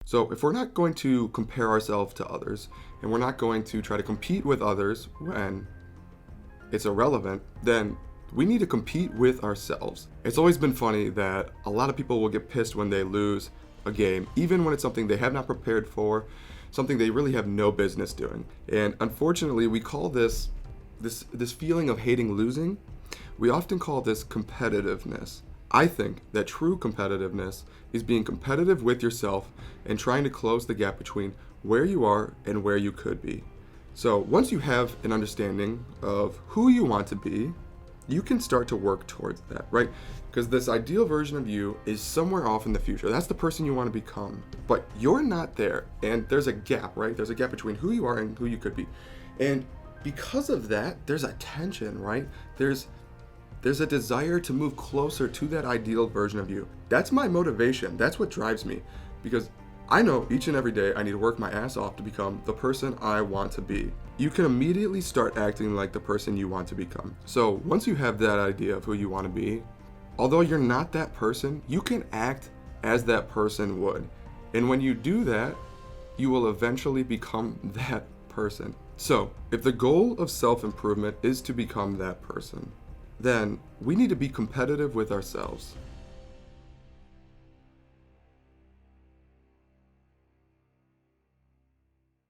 So if we're not going to compare ourselves to others, and we're not going to try to compete with others when it's irrelevant, then we need to compete with ourselves. It's always been funny that a lot of people will get pissed when they lose a game, even when it's something they have not prepared for, something they really have no business doing. And unfortunately, we call this feeling of hating losing, we often call this competitiveness. I think that true competitiveness is being competitive with yourself and trying to close the gap between where you are and where you could be. So once you have an understanding of who you want to be, you can start to work towards that, right? Because this ideal version of you is somewhere off in the future. That's the person you want to become. But you're not there. And there's a gap, right? There's a gap between who you are and who you could be. And because of that, there's a tension, right? There's a desire to move closer to that ideal version of you. That's my motivation. That's what drives me. Because I know each and every day I need to work my ass off to become the person I want to be. You can immediately start acting like the person you want to become. So once you have that idea of who you want to be, although you're not that person, you can act as that person would. And when you do that, you will eventually become that person. So if the goal of self-improvement is to become that person, then we need to be competitive with ourselves.